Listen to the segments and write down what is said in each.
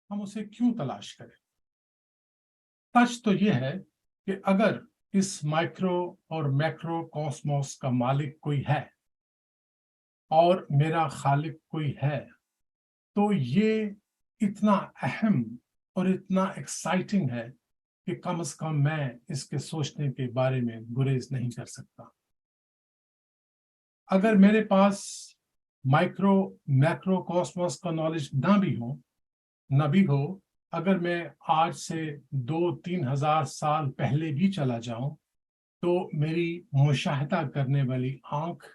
ہم اسے کیوں تلاش کریں؟ سچ تو یہ ہے کہ اگر اس مائکرو اور میکرو کاسموس کا مالک کوئی ہے اور میرا خالق کوئی ہے تو یہ اتنا اہم اور اتنا ایکسائٹنگ ہے کہ کم از کم میں اس کے سوچنے کے بارے میں گریز نہیں کر سکتا۔ اگر میرے پاس مائکرو میکرو کاسموس کا نالج نہ بھی ہو، اگر میں آج سے 2-3 ہزار سال پہلے بھی چلا جاؤں تو میری مشاہدہ کرنے والی آنکھ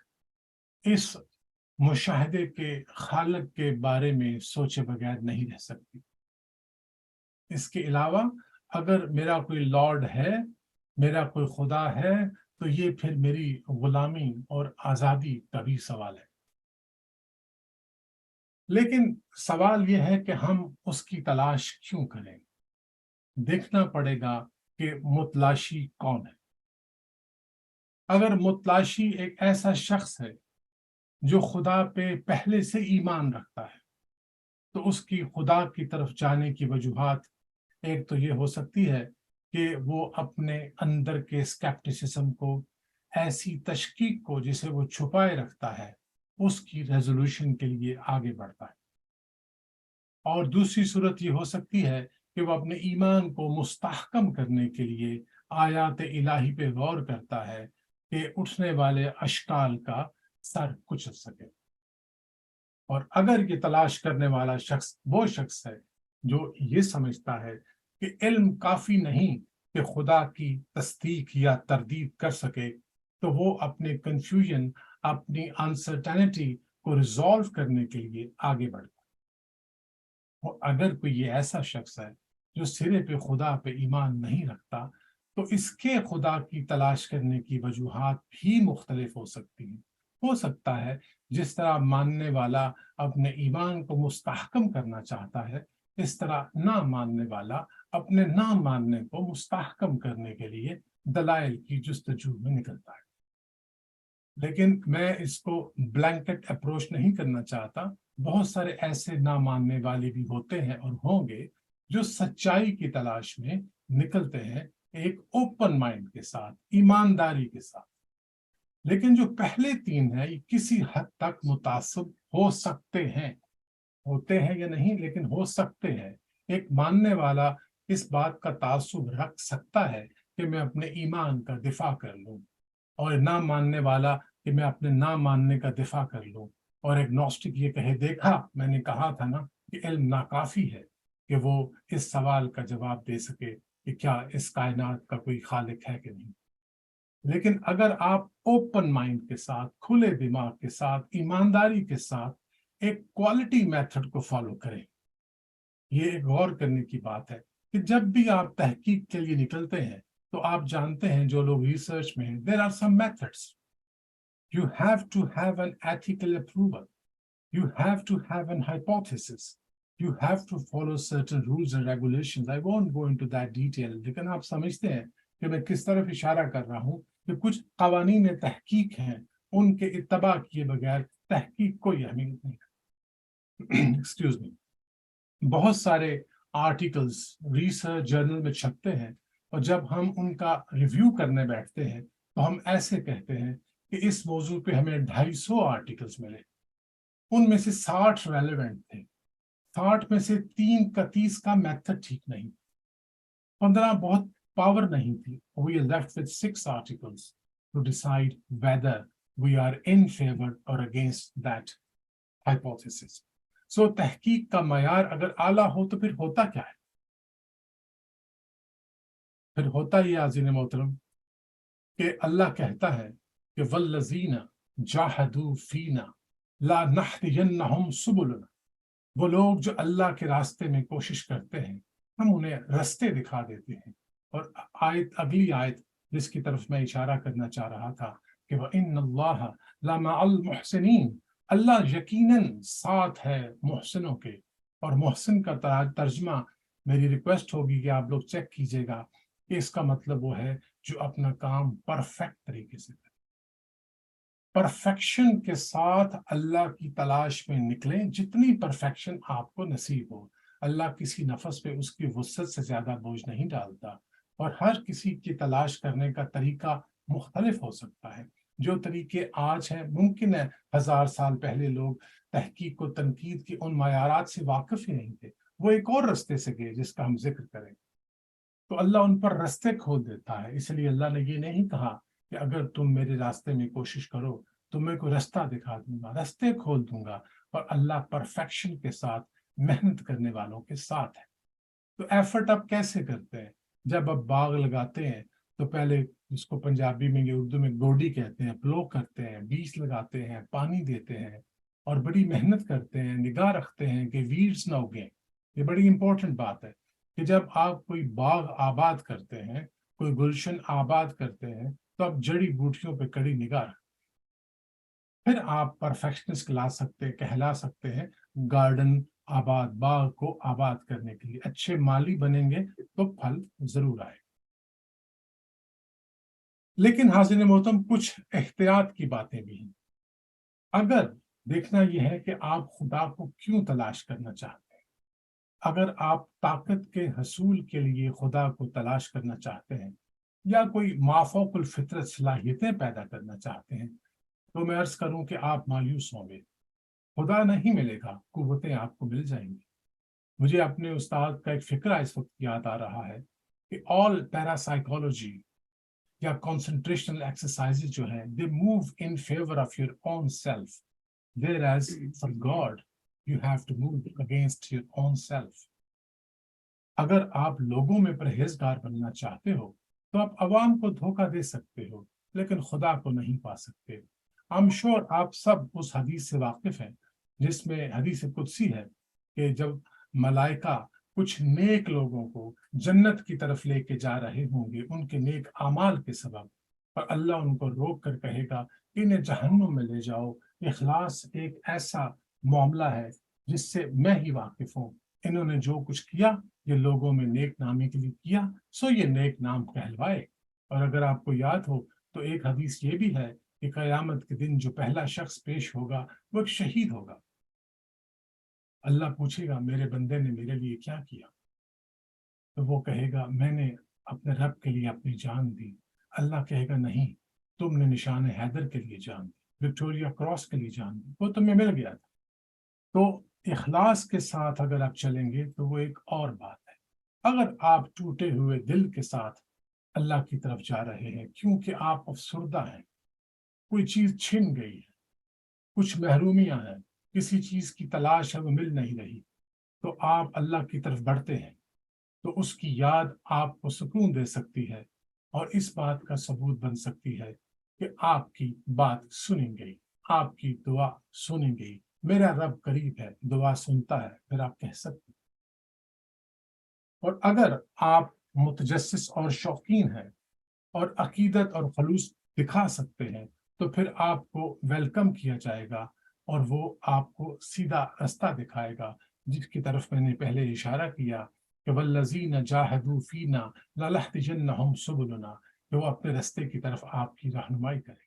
اس مشاہدے کے خالق کے بارے میں سوچے بغیر نہیں رہ سکتی۔ اس کے علاوہ اگر میرا کوئی لارڈ ہے، میرا کوئی خدا ہے، تو یہ پھر میری غلامی اور آزادی کا بھی سوال ہے۔ لیکن سوال یہ ہے کہ ہم اس کی تلاش کیوں کریں؟ دیکھنا پڑے گا کہ متلاشی کون ہے۔ اگر متلاشی ایک ایسا شخص ہے جو خدا پہ پہلے سے ایمان رکھتا ہے تو اس کی خدا کی طرف جانے کی وجوہات ایک تو یہ ہو سکتی ہے کہ وہ اپنے اندر کے سکیپٹسزم کو، ایسی تشکیک کو جسے وہ چھپائے رکھتا ہے، اس کی ریزولوشن کے لیے آگے بڑھتا ہے۔ اور دوسری صورت یہ ہو سکتی ہے کہ وہ اپنے ایمان کو مستحکم کرنے کے لیے آیات الہی پہ غور کرتا ہے کہ اٹھنے والے اشکال کا سر کچل سکے۔ اور اگر یہ تلاش کرنے والا شخص وہ شخص ہے جو یہ سمجھتا ہے کہ علم کافی نہیں کہ خدا کی تصدیق یا تردید کر سکے، تو وہ اپنے کنفیوژن، اپنی انسرٹینٹی کو ریزالو کرنے کے لیے آگے بڑھتا ہے۔ اور اگر کوئی یہ ایسا شخص ہے جو سرے پہ خدا پہ ایمان نہیں رکھتا، تو اس کے خدا کی تلاش کرنے کی وجوہات بھی مختلف ہو سکتی ہیں۔ ہو سکتا ہے جس طرح ماننے والا اپنے ایمان کو مستحکم کرنا چاہتا ہے، اس طرح نہ ماننے والا اپنے نہ ماننے کو مستحکم کرنے کے لیے دلائل کی جستجو میں نکلتا ہے۔ لیکن میں اس کو بلینکٹ اپروچ نہیں کرنا چاہتا۔ بہت سارے ایسے نہ ماننے والے بھی ہوتے ہیں اور ہوں گے جو سچائی کی تلاش میں نکلتے ہیں ایک اوپن مائنڈ کے ساتھ، ایمانداری کے ساتھ۔ لیکن جو پہلے تین ہیں یہ کسی حد تک متعصب ہو سکتے ہیں، ہوتے ہیں یا نہیں لیکن ہو سکتے ہیں۔ ایک ماننے والا اس بات کا تعصب رکھ سکتا ہے کہ میں اپنے ایمان کا دفاع کر لوں، اور نہ ماننے والا کہ میں اپنے نہ ماننے کا دفاع کر لوں۔ اور ایک نوسٹک یہ کہے، دیکھا میں نے کہا تھا نا کہ علم ناکافی ہے کہ وہ اس سوال کا جواب دے سکے کہ کیا اس کائنات کا کوئی خالق ہے کہ نہیں۔ لیکن اگر آپ اوپن مائنڈ کے ساتھ، کھلے دماغ کے ساتھ، ایمانداری کے ساتھ ایک کوالٹی میتھڈ کو فالو کریں، یہ ایک غور کرنے کی بات ہے کہ جب بھی آپ تحقیق کے لیے نکلتے ہیں تو آپ جانتے ہیں جو لوگ ریسرچ میں ہیں، there are some methods. You have to have an ethical approval. You have to have an hypothesis. You have to follow certain rules and regulations. I won't go into that detail. لیکن آپ سمجھتے ہیں کہ میں کس طرف اشارہ کر رہا ہوں کہ کچھ قوانین تحقیق ہیں، ان کے اتباع کیے بغیر تحقیق کوئی اہمیت نہیں۔ Excuse me. بہت سارے آرٹیکلز ریسرچ جرنل میں چھپتے ہیں، اور جب ہم ان کا ریویو کرنے بیٹھتے ہیں تو ہم ایسے کہتے ہیں کہ اس موضوع پہ ہمیں 250 آرٹیکلز ملے، ان میں سے 60 ریلیونٹ تھے، 60 میں سے 30 کا میتھڈ ٹھیک نہیں، 15 بہت پاور نہیں تھی۔ We are left with 6 articles to decide whether we are in favor or against that hypothesis. سو تحقیق کا معیار اگر اعلیٰ ہو تو پھر ہوتا کیا ہے؟ پھر ہوتا یہ عزیز محترم کہ اللہ کہتا ہے کہ والذین جاہدوا فینا لنہدینہم سبلنا، وہ لوگ جو اللہ کے راستے میں کوشش کرتے ہیں ہم انہیں رستے دکھا دیتے ہیں۔ اور اگلی آیت جس کی طرف میں اشارہ کرنا چاہ رہا تھا کہ وَإِنَّ اللَّهَ لَمَعَ الْمُحْسِنِينَ، اللہ یقیناً ساتھ ہے محسنوں کے۔ اور محسن کا ترجمہ میری ریکویسٹ ہوگی کہ آپ لوگ چیک کیجئے گا کہ اس کا مطلب وہ ہے جو اپنا کام پرفیکٹ طریقے سے کرے۔ پرفیکشن کے ساتھ اللہ کی تلاش میں نکلیں، جتنی پرفیکشن آپ کو نصیب ہو۔ اللہ کسی نفس پہ اس کی وسعت سے زیادہ بوجھ نہیں ڈالتا، اور ہر کسی کی تلاش کرنے کا طریقہ مختلف ہو سکتا ہے۔ جو طریقے آج ہیں ممکن ہے 1000 سال پہلے لوگ تحقیق و تنقید کی ان معیارات سے واقف ہی نہیں تھے، وہ ایک اور رستے سے گئے جس کا ہم ذکر کریں، تو اللہ ان پر رستے کھول دیتا ہے۔ اس لیے اللہ نے یہ نہیں کہا کہ اگر تم میرے راستے میں کوشش کرو تو میں کوئی رستہ دکھا دوں گا، رستے کھول دوں گا، اور اللہ پرفیکشن کے ساتھ محنت کرنے والوں کے ساتھ ہے۔ تو ایفرٹ آپ کیسے کرتے ہیں؟ جب آپ باغ لگاتے ہیں تو پہلے اس کو پنجابی میں یا اردو میں گوڈی کہتے ہیں، پلو کرتے ہیں، بیج لگاتے ہیں، پانی دیتے ہیں، اور بڑی محنت کرتے ہیں، نگاہ رکھتے ہیں کہ ویڈز نہ اگیں۔ یہ بڑی امپورٹنٹ بات ہے کہ جب آپ کوئی باغ آباد کرتے ہیں، کوئی گلشن آباد کرتے ہیں، تو آپ جڑی بوٹیوں پہ کڑی نگاہ رکھتے ہیں، پھر آپ پرفیکشنسٹ کہلا سکتے ہیں گارڈن آباد، باغ کو آباد کرنے کے لیے۔ اچھے مالی بنیں گے تو پھل ضرور آئے۔ لیکن حاضرین محترم، کچھ احتیاط کی باتیں بھی ہیں۔ اگر دیکھنا یہ ہے کہ آپ خدا کو کیوں تلاش کرنا چاہتے ہیں۔ اگر آپ طاقت کے حصول کے لیے خدا کو تلاش کرنا چاہتے ہیں، یا کوئی مافوق الفطرت صلاحیتیں پیدا کرنا چاہتے ہیں، تو میں عرض کروں کہ آپ مایوس ہوں گے۔ خدا نہیں ملے گا، قوتیں آپ کو مل جائیں گی۔ مجھے اپنے استاد کا ایک فقرہ اس وقت یاد آ رہا ہے کہ آل پیرا سائیکالوجی یا کنسنٹریشنل ایکسرسائز جو ہے they move in favour of your own self, whereas for God you have to move against your own self۔ اگر آپ لوگوں میں پرہیزگار بننا چاہتے ہو تو آپ عوام کو دھوکہ دے سکتے ہو، لیکن خدا کو نہیں پا سکتے۔ I'm sure آپ سب اس حدیث سے واقف ہیں جس میں حدیث قدسی ہے کہ جب ملائکہ کچھ نیک لوگوں کو جنت کی طرف لے کے جا رہے ہوں گے ان کے نیک اعمال کے سبب، اور اللہ ان کو روک کر کہے گا کہ انہیں جہنم میں لے جاؤ۔ اخلاص ایک ایسا معاملہ ہے جس سے میں ہی واقف ہوں۔ انہوں نے جو کچھ کیا یہ لوگوں میں نیک نامی کے لیے کیا، سو یہ نیک نام کہلوائے۔ اور اگر آپ کو یاد ہو تو ایک حدیث یہ بھی ہے کہ قیامت کے دن جو پہلا شخص پیش ہوگا وہ ایک شہید ہوگا۔ اللہ پوچھے گا میرے بندے نے میرے لیے کیا کیا؟ تو وہ کہے گا میں نے اپنے رب کے لیے اپنی جان دی۔ اللہ کہے گا نہیں، تم نے نشان حیدر کے لیے جان دی، وکٹوریا کراس کے لیے جان دی، وہ تمہیں مل گیا تھا۔ تو اخلاص کے ساتھ اگر آپ چلیں گے تو وہ ایک اور بات ہے۔ اگر آپ ٹوٹے ہوئے دل کے ساتھ اللہ کی طرف جا رہے ہیں کیونکہ آپ افسردہ ہیں، کوئی چیز چھن گئی ہے، کچھ محرومیاں ہیں، کسی چیز کی تلاش ہے وہ مل نہیں رہی، تو آپ اللہ کی طرف بڑھتے ہیں، تو اس کی یاد آپ کو سکون دے سکتی ہے، اور اس بات کا ثبوت بن سکتی ہے کہ آپ کی بات سنی گئی، آپ کی دعا سنی گئی۔ میرا رب قریب ہے، دعا سنتا ہے، پھر آپ کہہ سکتے ہیں۔ اور اگر آپ متجسس اور شوقین ہیں اور عقیدت اور خلوص دکھا سکتے ہیں تو پھر آپ کو ویلکم کیا جائے گا، اور وہ آپ کو سیدھا رستہ دکھائے گا جس کی طرف میں نے پہلے اشارہ کیا کہ والذین جاہدوا فینا لنہدینہم سبلنا، کہ وہ اپنے رستے کی طرف آپ کی رہنمائی کرے۔